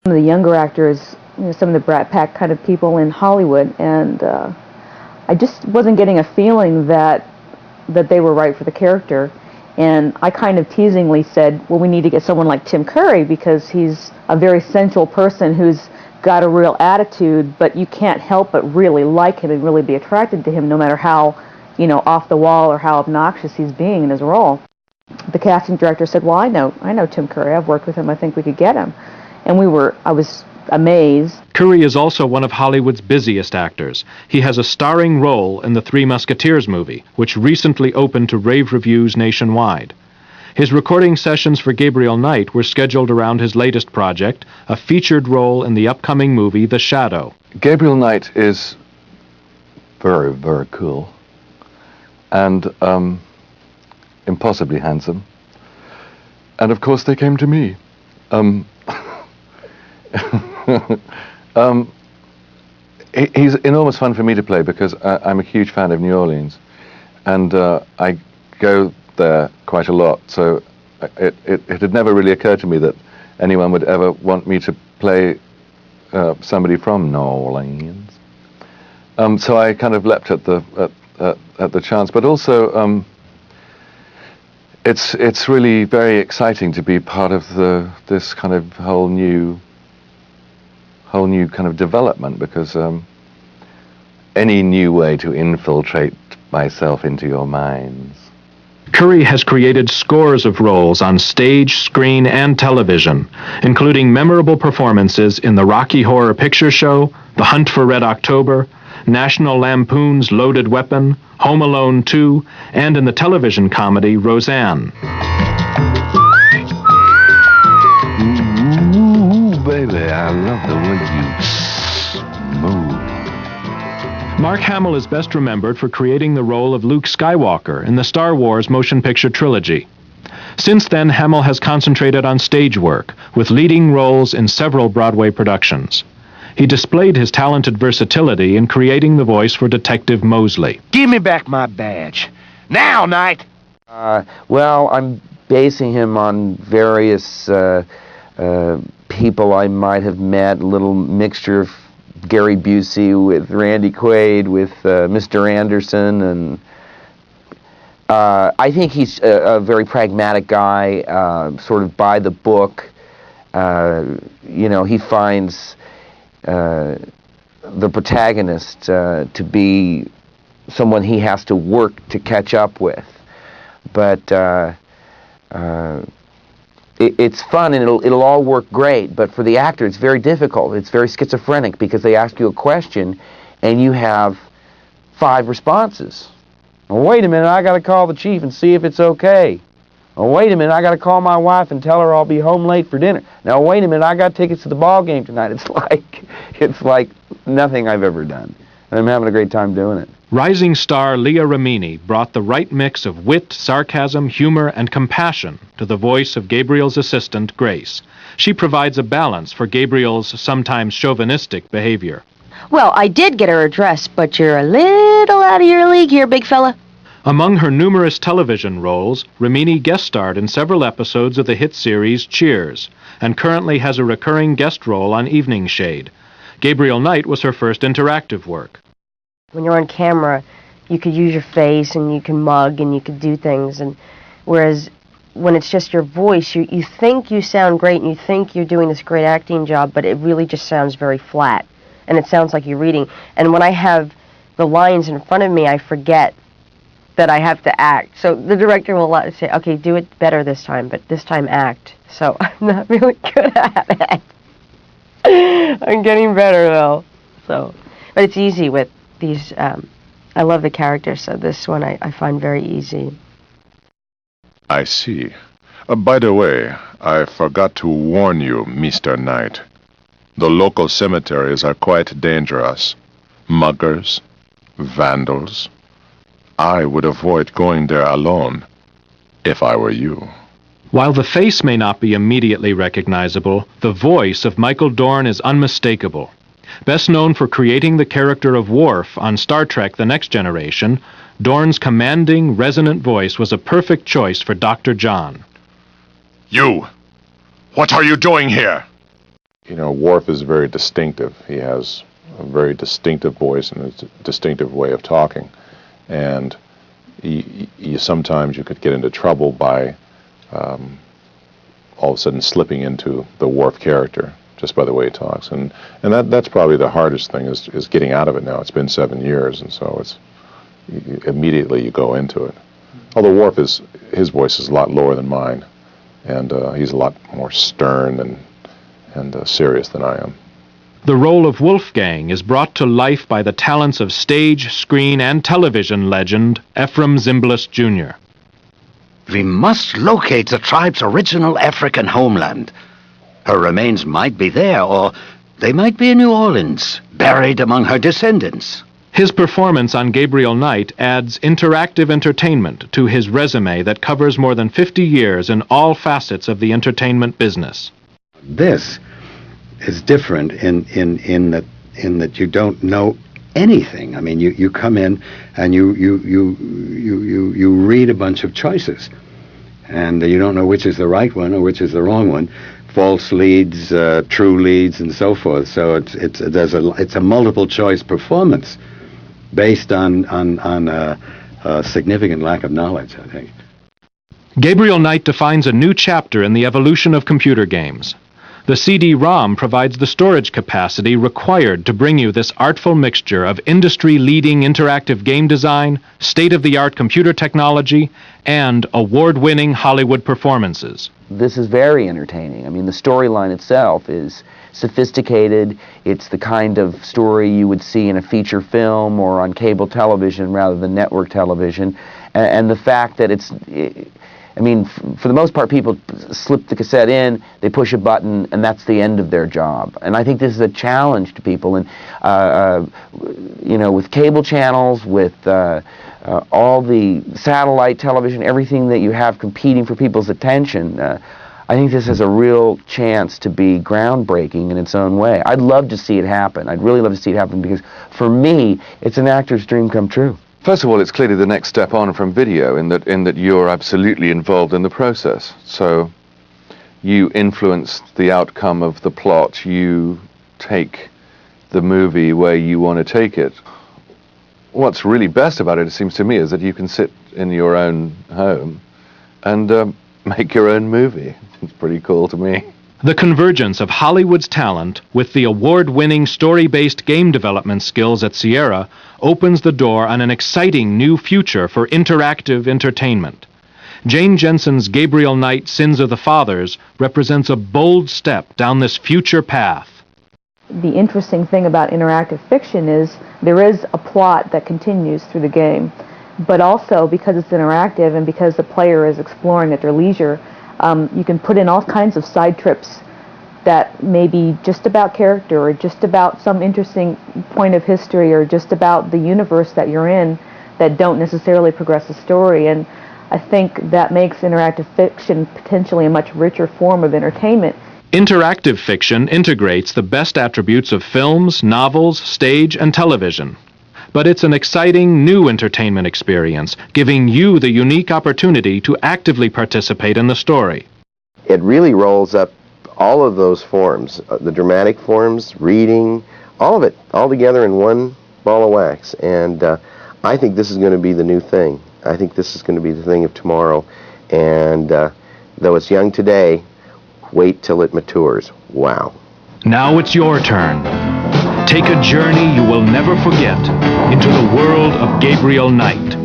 Some of the younger actors, some of the Brat Pack kind of people in Hollywood, and I just wasn't getting a feeling that they were right for the character. And I kind of teasingly said, well, we need to get someone like Tim Curry because he's a very sensual person who's got a real attitude, but you can't help but really like him and really be attracted to him no matter how, off the wall or how obnoxious he's being in his role. The casting director said, well, I know Tim Curry. I've worked with him. I think we could get him. And I was amazed. Curry is also one of Hollywood's busiest actors. He has a starring role in the Three Musketeers movie, which recently opened to rave reviews nationwide. His recording sessions for Gabriel Knight were scheduled around his latest project, a featured role in the upcoming movie The Shadow. Gabriel Knight is very, very cool and impossibly handsome. And of course they came to me. He's enormous fun for me to play because I'm a huge fan of New Orleans, and I go there quite a lot. So it had never really occurred to me that anyone would ever want me to play somebody from New Orleans. So I kind of leapt at the chance, but also it's really very exciting to be part of this kind of whole new kind of development, because any new way to infiltrate myself into your minds. Curry has created scores of roles on stage, screen, and television, including memorable performances in the Rocky Horror Picture Show, The Hunt for Red October, National Lampoon's Loaded Weapon, Home Alone 2, and in the television comedy Roseanne. Baby, I love the way you move. Mark Hamill is best remembered for creating the role of Luke Skywalker in the Star Wars motion picture trilogy. Since then, Hamill has concentrated on stage work, with leading roles in several Broadway productions. He displayed his talented versatility in creating the voice for Detective Mosley. Give me back my badge. Now, Knight! Well, I'm basing him on various people I might have met, a little mixture of Gary Busey with Randy Quaid, with Mr. Anderson, and I think he's a very pragmatic guy, sort of by the book. He finds the protagonist to be someone he has to work to catch up with. But it's fun and it'll all work great, but for the actor it's very difficult. It's very schizophrenic because they ask you a question and you have 5 responses. Oh, wait a minute, I gotta call the chief and see if it's okay. Oh, wait a minute, I gotta call my wife and tell her I'll be home late for dinner. Now, wait a minute, I got tickets to the ball game tonight. It's like nothing I've ever done. And I'm having a great time doing it. Rising star Leah Remini brought the right mix of wit, sarcasm, humor, and compassion to the voice of Gabriel's assistant, Grace. She provides a balance for Gabriel's sometimes chauvinistic behavior. Well, I did get her address, but you're a little out of your league here, big fella. Among her numerous television roles, Remini guest starred in several episodes of the hit series Cheers, and currently has a recurring guest role on Evening Shade. Gabriel Knight was her first interactive work. When you're on camera, you could use your face and you can mug and you could do things, and whereas when it's just your voice, you think you sound great and you think you're doing this great acting job, but it really just sounds very flat, and it sounds like you're reading. And when I have the lines in front of me, I forget that I have to act. So the director will say, okay, do it better this time, but this time act. So I'm not really good at it. I'm getting better though. So, but it's easy with these. I love the characters, so this one I find very easy. I see. By the way, I forgot to warn you, Mr. Knight. The local cemeteries are quite dangerous. Muggers, vandals. I would avoid going there alone, if I were you. While the face may not be immediately recognizable, the voice of Michael Dorn is unmistakable. Best known for creating the character of Worf on Star Trek The Next Generation, Dorn's commanding, resonant voice was a perfect choice for Dr. John. You! What are you doing here? you know, Worf is very distinctive. He has a very distinctive voice and a distinctive way of talking. And sometimes you could get into trouble by all of a sudden slipping into the Worf character just by the way he talks. And that's probably the hardest thing is getting out of it now. It's been 7 years, and so immediately you go into it. Although Worf his voice is a lot lower than mine, and he's a lot more stern and serious than I am. The role of Wolfgang is brought to life by the talents of stage, screen, and television legend Ephraim Zimbalist Jr. We must locate the tribe's original African homeland. Her remains might be there, or they might be in New Orleans, buried among her descendants. His performance on Gabriel Knight adds interactive entertainment to his resume that covers more than 50 years in all facets of the entertainment business. This is different in that you don't know anything. I mean, you come in and you read a bunch of choices, and you don't know which is the right one or which is the wrong one. False leads, true leads, and so forth. So it's a multiple choice performance based on a significant lack of knowledge, I think. Gabriel Knight defines a new chapter in the evolution of computer games. The CD-ROM provides the storage capacity required to bring you this artful mixture of industry-leading interactive game design, state-of-the-art computer technology, and award-winning Hollywood performances. This is very entertaining. I mean, the storyline itself is sophisticated. It's the kind of story you would see in a feature film or on cable television rather than network television. And the fact that I mean, for the most part, people slip the cassette in, they push a button, and that's the end of their job. And I think this is a challenge to people. And, you know, with cable channels, with all the satellite television, everything that you have competing for people's attention, I think this has a real chance to be groundbreaking in its own way. I'd love to see it happen. I'd really love to see it happen because, for me, it's an actor's dream come true. First of all, it's clearly the next step on from video in that you're absolutely involved in the process. So you influence the outcome of the plot. You take the movie where you want to take it. What's really best about it seems to me, is that you can sit in your own home and make your own movie. It's pretty cool to me. The convergence of Hollywood's talent with the award-winning story-based game development skills at Sierra opens the door on an exciting new future for interactive entertainment. Jane Jensen's Gabriel Knight, Sins of the Fathers represents a bold step down this future path. The interesting thing about interactive fiction is there is a plot that continues through the game, but also because it's interactive and because the player is exploring at their leisure, you can put in all kinds of side trips that may be just about character or just about some interesting point of history or just about the universe that you're in that don't necessarily progress the story. And I think that makes interactive fiction potentially a much richer form of entertainment. Interactive fiction integrates the best attributes of films, novels, stage, and television. But it's an exciting new entertainment experience, giving you the unique opportunity to actively participate in the story. It really rolls up all of those forms, the dramatic forms, reading, all of it, all together in one ball of wax. And I think this is going to be the new thing. I think this is going to be the thing of tomorrow. And though it's young today, wait till it matures. Wow. Now it's your turn. Take a journey you will never forget into the world of Gabriel Knight.